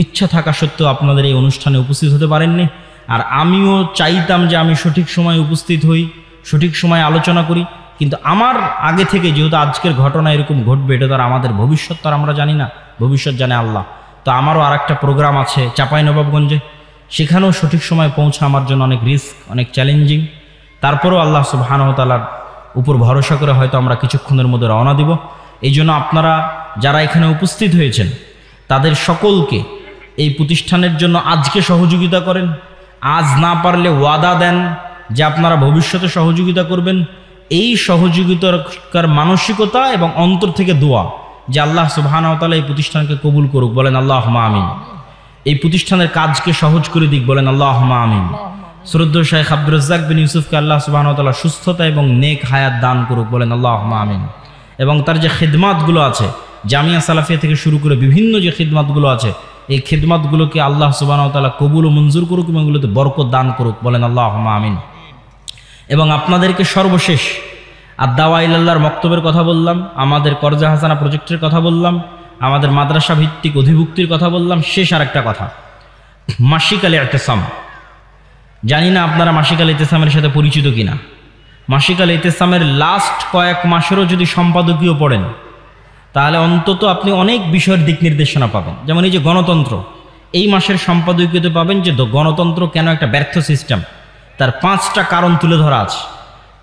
ইচ্ছা থাকা সত্ত্বেও আপনাদের এই অনুষ্ঠানে উপস্থিত হতে পারেননি। আর আমিও চাইতাম যে আমি সঠিক সময়ে উপস্থিত হই, সঠিক সময়ে আলোচনা করি, কিন্তু আমার আগে থেকে যেহেতু আজকের ঘটনা এরকম ঘটবে, এটা তো আর আমাদের ভবিষ্যৎ তো আর আমরা জানি না, ভবিষ্যৎ জানে আল্লাহ। তো আমারও আর একটা প্রোগ্রাম আছে চাঁপাইনবাবগঞ্জে, সেখানেও সঠিক সময়ে পৌঁছা আমার জন্য অনেক রিস্ক, অনেক চ্যালেঞ্জিং। তারপরেও আল্লাহ সুবহানাহু ওয়া তাআলার উপর ভরসা করে হয়তো আমরা কিছুক্ষণের মধ্যে রওনা দিব। এই জন্য আপনারা যারা এখানে উপস্থিত হয়েছেন তাদের সকলকে এই প্রতিষ্ঠানের জন্য আজকে সহযোগিতা করেন, আজ না পারলে ওয়াদা দেন যে আপনারা ভবিষ্যতে সহযোগিতা করবেন। এই সহযোগিতার মানসিকতা এবং অন্তর থেকে দোয়া যে আল্লাহ সুবহানাহু ওয়া তাআলা এই প্রতিষ্ঠানকে কবুল করুক, বলেন আল্লাহুম্মা আমিন। এই প্রতিষ্ঠানের কাজকে সহজ করে দিক, বলেন আল্লাহুম্মা আমিন। শ্রদ্ধেয় শাইখ আব্দুর রাজ্জাক বিন ইউসুফকে আল্লাহ সুবহানাহু ওয়া তাআলা সুস্থতা এবং নেক হায়াত দান করুক, বলেন আল্লাহুম্মা আমিন। এবং তার যে খিদমাতগুলো আছে জামিয়া সালাফিয়া থেকে শুরু করে বিভিন্ন যে খিদমাতগুলো আছে, এই খিদমাতগুলোকে আল্লাহ সুবহানাহু ওয়া তাআলা কবুল ও মঞ্জুর করুক এবং এগুলোতে বরকত দান করুক, বলেন আল্লাহুম্মা আমিন। এবং আপনাদেরকে সর্বশেষ আর দাওয়া ইলাল্লাহর মক্তবের কথা বললাম, আমাদের কর্জা হাসানা প্রজেক্টের কথা বললাম, আমাদের মাদ্রাসা ভিত্তিক অধিভুক্তির কথা বললাম। শেষ আর একটা কথা, মাসিক আল ইতিসাম। জানি না আপনারা মাসিক আল ইতিসামের সাথে পরিচিত কিনা। মাসিক আল ইতিসামের লাস্ট কয়েক মাসেরও যদি সম্পাদকীয় পড়েন তাহলে অন্তত আপনি অনেক বিষয়ের দিক নির্দেশনা পাবেন। যেমন এই যে গণতন্ত্র, এই মাসের সম্পাদকীয়তে পাবেন যে গণতন্ত্র কেন একটা ব্যর্থ সিস্টেম, তার 5টা কারণ তুলে ধরা আছে।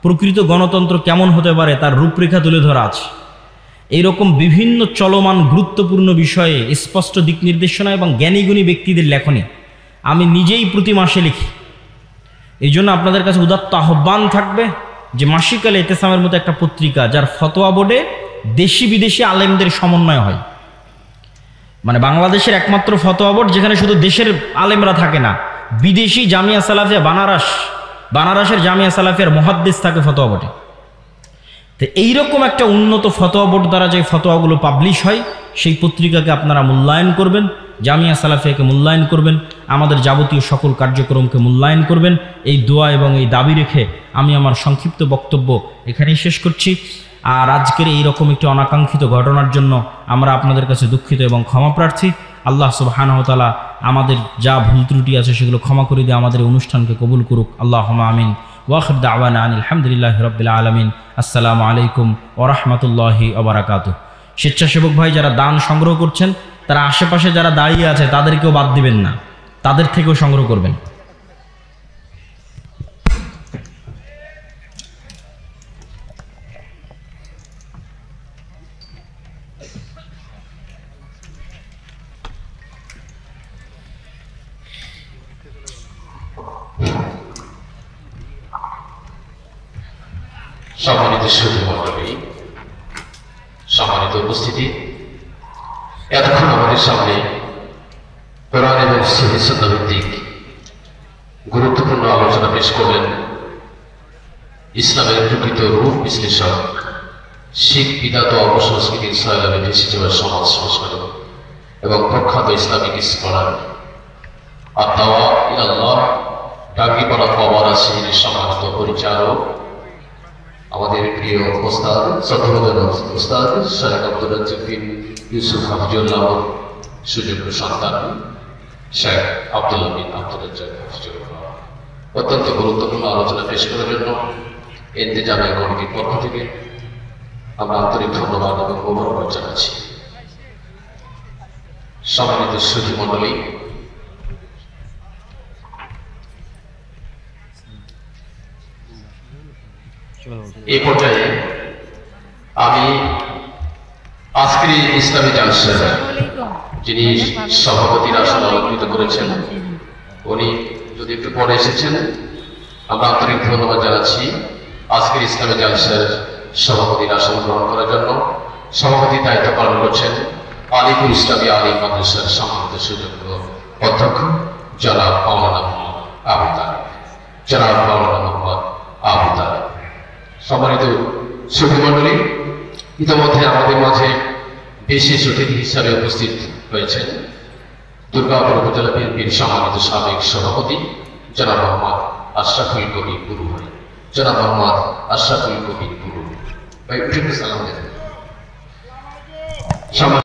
প্রকৃত গণতন্ত্র কেমন হতে পারে তার রূপরেখা তুলে ধরা আছে। এইরকম বিভিন্ন চলমান গুরুত্বপূর্ণ বিষয়ে স্পষ্ট দিক নির্দেশনা এবং জ্ঞানীগুণী ব্যক্তিদের লেখনী আমি নিজেই প্রতি মাসে লিখি। এই জন্য আপনাদের কাছে উদাত্ত আহ্বান থাকবে যে মাসিক আল ইতিসামের মতো একটা পত্রিকা, যার ফতোয়া বোর্ডে দেশি বিদেশি আলেমদের সমন্বয় হয়, মানে বাংলাদেশের একমাত্র ফতোয়া বোর্ড যেখানে শুধু দেশের আলেমরা থাকে না, বিদেশি জামিয়া সালাফিয়া বানারসের জামিয়া সালাফিয়ার মুহাদ্দিস থাকে ফতোয়া বোর্ডে। তো এইরকম একটা উন্নত ফতোয়া বোর্ড দ্বারা যে ফতোয়াগুলো পাবলিশ হয়, সেই পত্রিকাকে আপনারা মূল্যায়ন করবেন, জামিয়া সালাফিয়াকে মূল্যায়ন করবেন, আমাদের যাবতীয় সকল কার্যক্রমকে মূল্যায়ন করবেন। এই দোয়া এবং এই দাবি রেখে আমি আমার সংক্ষিপ্ত বক্তব্য এখানেই শেষ করছি। আর আজকের এইরকম একটি অনাকাঙ্ক্ষিত ঘটনার জন্য আমরা আপনাদের কাছে দুঃখিত এবং ক্ষমা প্রার্থী। আল্লাহ সুবহানাহু ওয়া তাআলা আমাদের যা ভুল ত্রুটি আছে সেগুলো ক্ষমা করে দিয়ে আমাদের অনুষ্ঠানকে কবুল করুক। আল্লাহুম্মা আমিন। ওয়া আখির দাওয়ানা আনিল হামদুলিল্লাহি রাব্বিল আলামিন। আসসালামু আলাইকুম ওয়া রাহমাতুল্লাহি ওয়া বারাকাতুহু। স্বেচ্ছাসেবক ভাই যারা দান সংগ্রহ করছেন তারা আশেপাশে যারা দাঁড়িয়ে আছে তাদেরকেও বাদ দিবেন না, তাদের থেকেও সংগ্রহ করবেন। সম্মানিত সুধী মণ্ডলী, সম্মানিত উপস্থিতি, এতক্ষণ আমাদের সামনে কোরআন এবং সহিহ সুন্নাহ ভিত্তিক গুরুত্বপূর্ণ আলোচনা পেশ করলেন ইসলামের প্রকৃত রূপ বিশ্লেষক, শিখ বিদাত ও অপসংস্কৃতির সয়লাবে ভেসে যাওয়া সমাজ সংস্কারক এবং প্রখ্যাত ইসলামিক স্কলার আদ-দাওয়া ইলাল্লাহ ডাকিপাড়া পাওয়ার আসির সম্মানিত পরিচালক, আমাদের প্রিয় ওস্তাদ, শ্রদ্ধাভাজন ওস্তাদ শায়খ আব্দুর রাজ্জাক বিন ইউসুফ হাফিজুল্লাহ সুযোগ্য সন্তান শায়খ আব্দুল্লাহ বিন আব্দুর রাজ্জাক হাফিজুল্লাহ অত্যন্ত গুরুত্বপূর্ণ আলোচনা পেশ করার জন্য ইন্তেজামিয়া কমিটির পক্ষ থেকে আমরা আন্তরিক ধন্যবাদ এবং মোবারকবাদ জানাচ্ছি। সম্মানিত সুধী মণ্ডলী, এই পর্যায়ে আমি আজকের ইসলামী জালসা যিনি সভাপতির আসন অলঙ্কৃত করেছেন, উনি যদি একটু পরে এসেছেন, আমরা আন্তরিক ধন্যবাদ জানাচ্ছি আজকের ইসলামী জালসার সভাপতির আসন গ্রহণ করার জন্য। সভাপতির দায়িত্ব পালন করছেন আলিপুর ইসলামী আলিম মাদ্রাসার সম্মানিত সুযোগ্য অধ্যক্ষ জনাব মাওলানা মোহাম্মদ আবু তালেব। জনাব মাওলানা মোহাম্মদ আবু তালেব। সম্মানিত সুধী মণ্ডলী, ইতিমধ্যে আমাদের মাঝে বিশেষ অতিথি হিসাবে উপস্থিত হয়েছেন দুর্গাপুর উপজেলা বিএনপির সম্মানিত সাবেক সভাপতি জনাব মোহাম্মদ আশরাফুল কবির গুরু ভাই। জনাব মোহাম্মদ আশরাফুল কবির গুরু ভাই, সালাম দেন।